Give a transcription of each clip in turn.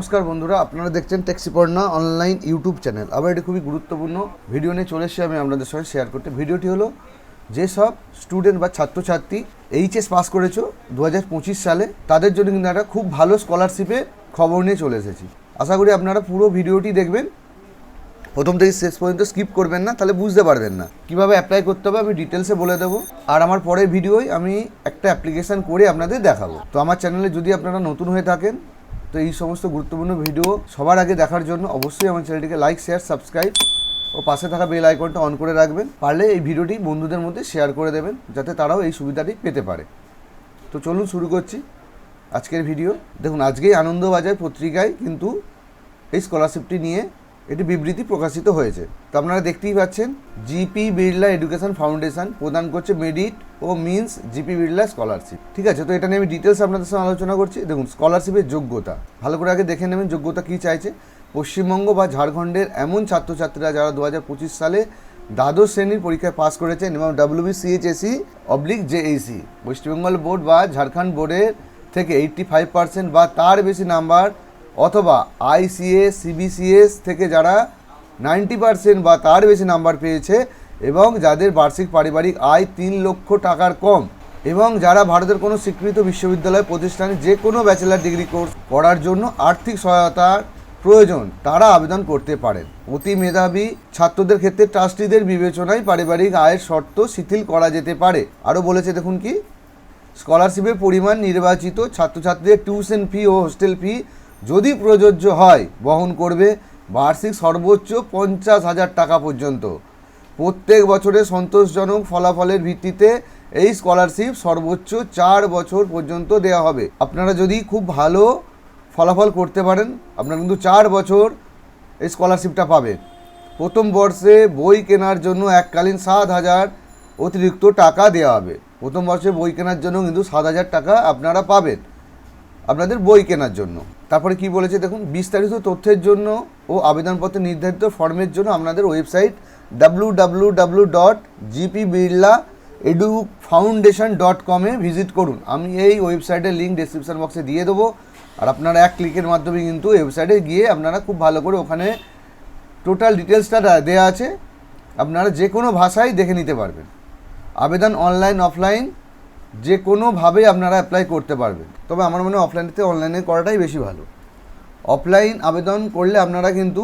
নমস্কার বন্ধুরা, আপনারা দেখছেন টেক্সিপর্ণা অনলাইন ইউটিউব চ্যানেল। আবার এটি খুবই গুরুত্বপূর্ণ ভিডিও নিয়ে চলে এসেছি আমি আপনাদের সঙ্গে শেয়ার করতে। ভিডিওটি হলো যেসব স্টুডেন্ট বা ছাত্রছাত্রী এইচএস পাস করেছো 2025 সালে, তাদের জন্য কিন্তু একটা খুব ভালো স্কলারশিপের খবর নিয়ে চলে এসেছি। আশা করি আপনারা পুরো ভিডিওটি দেখবেন, প্রথম থেকে শেষ পর্যন্ত স্কিপ করবেন না, তাহলে বুঝতে পারবেন না কীভাবে অ্যাপ্লাই করতে হবে। আমি ডিটেলসে বলে দেবো, আর আমার পরের ভিডিওয় আমি একটা অ্যাপ্লিকেশান করে আপনাদের দেখাবো। তো আমার চ্যানেলে যদি আপনারা নতুন হয়ে থাকেন, তো এই সমস্ত গুরুত্বপূর্ণ ভিডিও সবার আগে দেখার জন্য অবশ্যই আমার চ্যানেলটিকে লাইক, শেয়ার, সাবস্ক্রাইব ও পাশে থাকা বেল আইকনটা অন করে রাখবেন। পারলে এই ভিডিওটি বন্ধুদের মধ্যে শেয়ার করে দেবেন, যাতে তারাও এই সুবিধাটি পেতে পারে। তো চলুন শুরু করছি আজকের ভিডিও। দেখুন, আজকেই আনন্দবাজার পত্রিকায় কিন্তু এই স্কলারশিপটি নিয়ে এটি বিবৃতি প্রকাশিত হয়েছে। তো আপনারা দেখতেই পাচ্ছেন, জিপি বিড়লা এডুকেশন ফাউন্ডেশন প্রদান করছে মেরিট ও মিনস জিপি বিড়লা স্কলারশিপ। ঠিক আছে, তো এটা নিয়ে আমি ডিটেলস আপনাদের সঙ্গে আলোচনা করছি। দেখুন, স্কলারশিপের যোগ্যতা ভালো করে আগে দেখে নেবেন, যোগ্যতা কী চাইছে। পশ্চিমবঙ্গ বা ঝাড়খণ্ডের এমন ছাত্রছাত্রীরা যারা 2025 সালে দ্বাদশ শ্রেণীর পরীক্ষায় পাস করেছেন এবং WBCHSE/JEC ওয়েস্ট বেঙ্গল বোর্ড বা ঝাড়খণ্ড বোর্ডের থেকে 85% বা তার বেশি নাম্বার, অথবা ICS CBCS থেকে যারা 90% বা তার বেশি নাম্বার পেয়েছে এবং যাদের বার্ষিক পারিবারিক আয় 3 লক্ষ টাকার কম, এবং যারা ভারতের কোনো স্বীকৃত বিশ্ববিদ্যালয় প্রতিষ্ঠানে যে কোনো ব্যাচেলার ডিগ্রি কোর্স করার জন্য আর্থিক সহায়তার প্রয়োজন, তারা আবেদন করতে পারেন। অতি মেধাবী ছাত্রদের ক্ষেত্রে ট্রাস্টিদের বিবেচনায় পারিবারিক আয়ের শর্ত শিথিল করা যেতে পারে। আরও বলেছে, দেখুন কি, স্কলারশিপের পরিমাণ নির্বাচিত ছাত্রছাত্রীদের টিউশন ফি ও হোস্টেল ফি যদি প্রযোজ্য হয় বহন করবে বার্ষিক সর্বোচ্চ 50,000 টাকা পর্যন্ত। প্রত্যেক বছরে সন্তোষজনক ফলাফলের ভিত্তিতে এই স্কলারশিপ সর্বোচ্চ 4 বছর পর্যন্ত দেওয়া হবে। আপনারা যদি খুব ভালো ফলাফল করতে পারেন, আপনারা কিন্তু 4 বছর এই স্কলারশিপটা পাবেন। প্রথম বর্ষে বই কেনার জন্য এককালীন 7,000 অতিরিক্ত টাকা দেওয়া হবে। প্রথম বর্ষে বই কেনার জন্য কিন্তু 7,000 টাকা আপনারা পাবেন আপনাদের বই কেনার জন্য। তারপরে কি বলেছে দেখুন, বিস্তারিত তথ্যের জন্য ও আবেদনপত্রের নির্ধারিত ফর্মের জন্য আপনাদের ওয়েবসাইট www.gpbirlaedufoundation.com ভিজিট করুন। আমি এই ওয়েবসাইটের লিঙ্ক ডেসক্রিপশন বক্সে দিয়ে দেবো, আর আপনারা এক ক্লিকের মাধ্যমে কিন্তু ওয়েবসাইটে গিয়ে আপনারা খুব ভালো করে ওখানে টোটাল ডিটেলসটা দেওয়া আছে, আপনারা যে কোনো ভাষায় দেখে নিতে পারবেন। আবেদন অনলাইন অফলাইন যে কোনোভাবে আপনারা অ্যাপ্লাই করতে পারবেন, তবে আমার মনে হয় অফলাইনের অনলাইনে করাটাই বেশি ভালো। অফলাইন আবেদন করলে আপনারা কিন্তু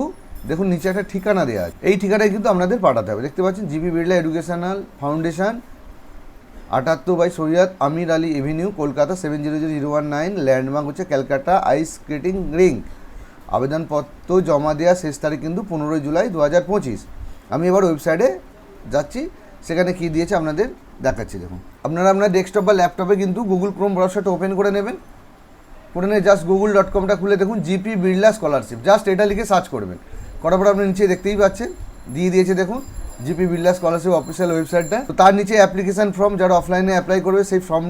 দেখুন নিচে একটা ঠিকানা দেওয়া আছে, এই ঠিকানায় কিন্তু আপনাদের পাঠাতে হবে। দেখতে পাচ্ছেন, GP Birla educational foundation, 78 Syed Amir Ali avenue, Kolkata 700019, landmark হচ্ছে ক্যালকাটা আইস স্কেটিং রিঙ্ক। আবেদনপত্র জমা দেওয়ার শেষ তারিখ কিন্তু 15 জুলাই 2025। আমি এবার ওয়েবসাইটে যাচ্ছি, সেখানে কী দিয়েছে আপনাদের দেখাচ্ছি। দেখুন, আপনারা আপনার ডেস্কটপ বা ল্যাপটপে কিন্তু গুগল ক্রোম ব্রাউজারটা ওপেন করে নেবেন, করে নিয়ে জাস্ট google.com খুলে দেখুন জিপি বিড়লা স্কলারশিপ, জাস্ট এটা লিখে সার্চ করবেন। করার পর আপনি নিচে দেখতেই পাচ্ছেন দিয়ে দিয়েছে, দেখুন জিপি বিড়লা স্কলারশিপ অফিসিয়াল ওয়েবসাইটটা। তো তার নিচে অ্যাপ্লিকেশান ফর্ম, যারা অফলাইনে অ্যাপ্লাই করবে সেই ফর্ম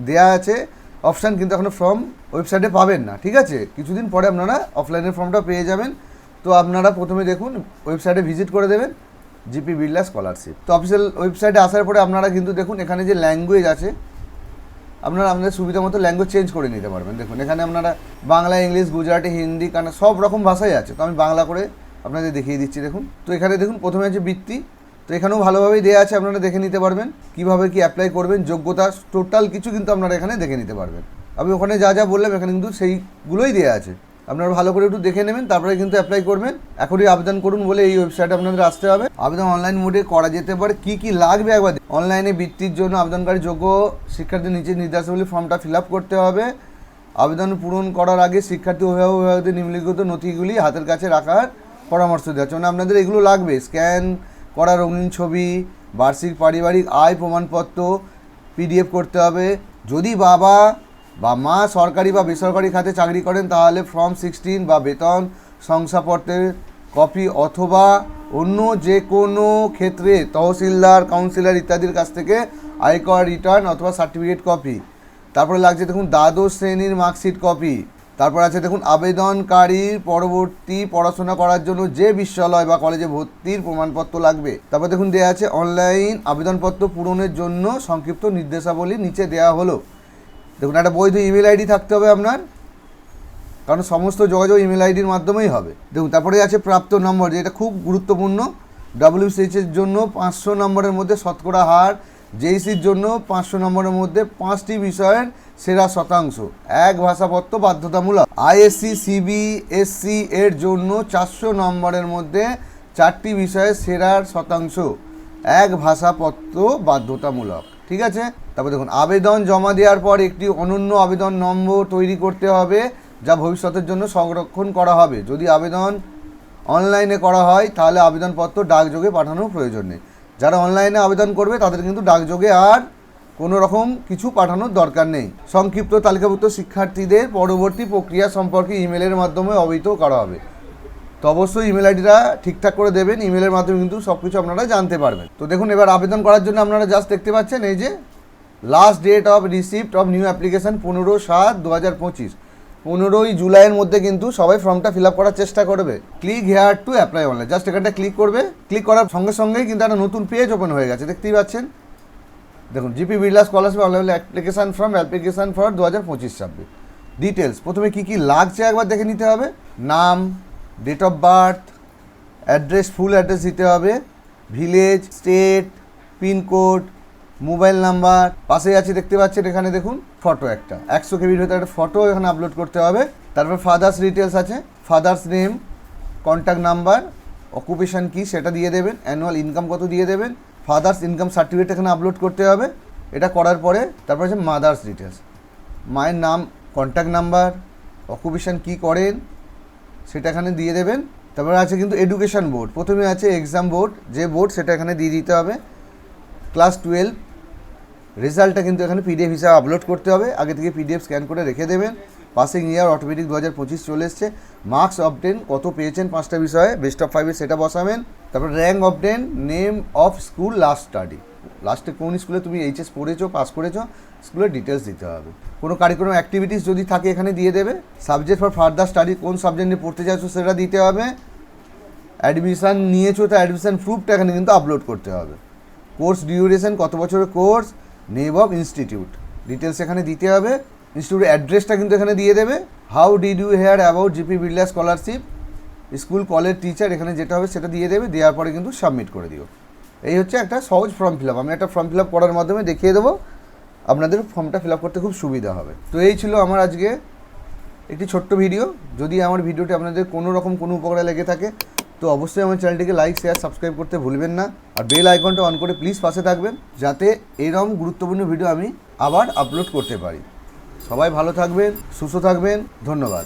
দেওয়া আছে অপশান, কিন্তু এখনও ফর্ম ওয়েবসাইটে পাবেন না। ঠিক আছে, কিছুদিন পরে আপনারা অফলাইনের ফর্মটা পেয়ে যাবেন। তো আপনারা প্রথমে দেখুন ওয়েবসাইটে ভিজিট করে দেবেন জিপি বিড়লা স্কলারশিপ। তো অফিসিয়াল ওয়েবসাইটে আসার পরে আপনারা কিন্তু দেখুন এখানে যে ল্যাঙ্গুয়েজ আছে, আপনারা আপনাদের সুবিধা মতো ল্যাঙ্গুয়েজ চেঞ্জ করে নিতে পারবেন। দেখুন এখানে আপনারা বাংলা, ইংলিশ, গুজরাটি, হিন্দি, কান্না সব রকম ভাষাই আছে। তো আমি বাংলা করে আপনাদের দেখিয়ে দিচ্ছি। দেখুন, তো এখানে দেখুন প্রথমে আছে বৃত্তি, তো এখানেও ভালোভাবেই দেওয়া আছে, আপনারা দেখে নিতে পারবেন কীভাবে কি অ্যাপ্লাই করবেন, যোগ্যতা টোটাল কিছু কিন্তু আপনারা এখানে দেখে নিতে পারবেন। আমি ওখানে যা যা বললাম এখানে কিন্তু সেইগুলোই দেওয়া আছে, আপনারা ভালো করে একটু দেখে নেবেন, তারপরে কিন্তু অ্যাপ্লাই করবেন। এখনই আবেদন করুন বলে এই ওয়েবসাইটে আপনাদের আসতে হবে। আবেদন অনলাইন মোডে করা যেতে পারে। কি কি লাগবে একবার অনলাইনে বৃত্তির জন্য আবেদনকারী যোগ্য শিক্ষার্থী নিচে নির্দেশাবলী ফর্মটা ফিল আপ করতে হবে। আবেদন পূরণ করার আগে শিক্ষার্থী অভিভাবকদের নিম্নলিখিত নথিগুলি হাতের কাছে রাখার পরামর্শ দেওয়া হচ্ছে। মানে আপনাদের এগুলো লাগবে, স্ক্যান করা রঙিন ছবি, বার্ষিক পারিবারিক আয় প্রমাণপত্র PDF করতে হবে। যদি বাবা বা মা সরকারি বা বেসরকারি খাতে চাকরি করেন তাহলে ফর্ম 16 বা বেতন শংসাপত্রের কপি, অথবা অন্য যে কোনো ক্ষেত্রে তহসিলদার, কাউন্সিলর ইত্যাদির কাছ থেকে আয়কর রিটার্ন অথবা সার্টিফিকেট কপি। তারপরে লাগছে দেখুন দ্বাদশ শ্রেণীর মার্কশিট কপি। তারপর আছে দেখুন আবেদনকারীর পরবর্তী পড়াশোনা করার জন্য যে বিশ্ববিদ্যালয় বা কলেজে ভর্তির প্রমাণপত্র লাগবে। তারপর দেখুন দেওয়া আছে অনলাইন আবেদনপত্র পূরণের জন্য সংক্ষিপ্ত নির্দেশাবলী নিচে দেওয়া হলো। দেখুন একটা বৈধ ইমেল ID থাকতে হবে আপনার, কারণ সমস্ত যোগাযোগ ইমেল আইডির মাধ্যমেই হবে। দেখুন তারপরে আছে প্রাপ্ত নম্বর, যেটা খুব গুরুত্বপূর্ণ। WCH-এর জন্য 500 নম্বরের মধ্যে শতকরা হার, JEC-র জন্য 500 নম্বরের মধ্যে 5টি বিষয়ের সেরা শতাংশ, এক ভাষাপত্র বাধ্যতামূলক। ISC CBSC এর জন্য 400 নম্বরের মধ্যে 4টি বিষয়ের সেরার শতাংশ, এক ভাষাপত্র বাধ্যতামূলক। ঠিক আছে। তারপর দেখুন আবেদন জমা দেওয়ার পর একটি অনন্য আবেদন নম্বর তৈরি করতে হবে, যা ভবিষ্যতের জন্য সংরক্ষণ করা হবে। যদি আবেদন অনলাইনে করা হয় তাহলে আবেদনপত্র ডাকযোগে পাঠানোর প্রয়োজন নেই। যারা অনলাইনে আবেদন করবে তাদের কিন্তু ডাকযোগে আর কোনো রকম কিছু পাঠানোর দরকার নেই। সংক্ষিপ্ত তালিকাভুক্ত শিক্ষার্থীদের পরবর্তী প্রক্রিয়া সম্পর্কে ইমেলের মাধ্যমে অবহিত করা হবে। তো অবশ্যই ইমেল আইডিটা ঠিকঠাক করে দেবেন, ইমেলের মাধ্যমে কিন্তু সব কিছু আপনারা জানতে পারবেন। তো দেখুন এবার আবেদন করার জন্য আপনারা জাস্ট দেখতে পাচ্ছেন এই যে last date of receipt of new application 15/7/2025, 15ই জুলাইয়ের মধ্যে কিন্তু সবাই ফর্মটা ফিল আপ করার চেষ্টা করবে। Click here to apply online, just এখানটা ক্লিক করবে। ক্লিক করার সঙ্গে সঙ্গেই কিন্তু একটা নতুন পেজ ওপেন হয়ে গেছে, দেখতেই পাচ্ছেন। দেখুন GP Birla scholarship online application for 2025-26 details. প্রথমে কী কী লাগছে একবার দেখে নিতে হবে। নাম, date of birth, address, full address দিতে হবে, village, state, pincode, mobile number. পাশে আছে দেখতে পাচ্ছেন এখানে দেখুন ফটো, একটা 100 KB ভেতরে একটা ফটো এখানে আপলোড করতে হবে। তারপর ফাদার্স ডিটেলস আছে, father's name, contact number, occupation কী সেটা দিয়ে দেবেন, অ্যানুয়াল ইনকাম কত দিয়ে দেবেন, ফাদার্স ইনকাম সার্টিফিকেট এখানে আপলোড করতে হবে। এটা করার পরে তারপর আছে মাদার্স ডিটেলস, মায়ের নাম, কন্ট্যাক্ট নাম্বার, অকুপেশন কী করেন সেটা এখানে দিয়ে দেবেন। তারপরে আছে কিন্তু এডুকেশন বোর্ড, প্রথমে আছে এক্সাম বোর্ড, যে বোর্ড সেটা এখানে দিয়ে দিতে হবে। ক্লাস 12 রেজাল্টটা কিন্তু এখানে PDF হিসাবে আপলোড করতে হবে, আগে থেকে PDF স্ক্যান করে রেখে দেবেন। পাসিং ইয়ার অটোমেটিক 2025 চলে এসছে। মার্কস অবটেন কত পেয়েছেন 5টা বিষয়ে, বেস্ট অফ 5 সেটা বসাবেন। তারপর rank obtain, name of school, last study, লাস্টে কোন স্কুলে তুমি HS পড়েছো, পাস করেছো, স্কুলের ডিটেলস দিতে হবে। কোনো কারিকুলাম অ্যাক্টিভিটিস যদি থাকে এখানে দিয়ে দেবে। সাবজেক্ট ফর ফার্দার স্টাডি, কোন সাবজেক্ট নিয়ে পড়তে চাইছো সেটা দিতে হবে। অ্যাডমিশান নিয়েছো তো অ্যাডমিশান প্রুফটা এখানে কিন্তু আপলোড করতে হবে। কোর্স ডিউরেশন, কত বছরের course, name of institute, details এখানে দিতে হবে। ইনস্টিটিউটের অ্যাড্রেসটা কিন্তু এখানে দিয়ে দেবে। How did you hear about GP Birla scholarship, school, college, teacher, এখানে যেটা হবে সেটা দিয়ে দেবে। দেওয়ার পরে কিন্তু সাবমিট করে দিও। এই হচ্ছে একটা সহজ ফর্ম ফিল আপ। আমি একটা ফর্ম ফিল আপ করার মাধ্যমে দেখিয়ে দেবো, আপনাদের ফর্মটা ফিল আপ করতে খুব সুবিধা হবে। তো এই ছিল আমার আজকে একটি ছোট্ট ভিডিও। যদি আমার ভিডিওটি আপনাদের কোনো রকম কোনো উপকারে লেগে থাকে তো অবশ্যই আমার চ্যানেলটিকে লাইক, শেয়ার, সাবস্ক্রাইব করতে ভুলবেন না। আর বেল আইকনটা অন করে প্লিজ পাশে থাকবেন, যাতে এরকম গুরুত্বপূর্ণ ভিডিও আমি আবার আপলোড করতে পারি। সবাই ভালো থাকবেন, সুস্থ থাকবেন, ধন্যবাদ।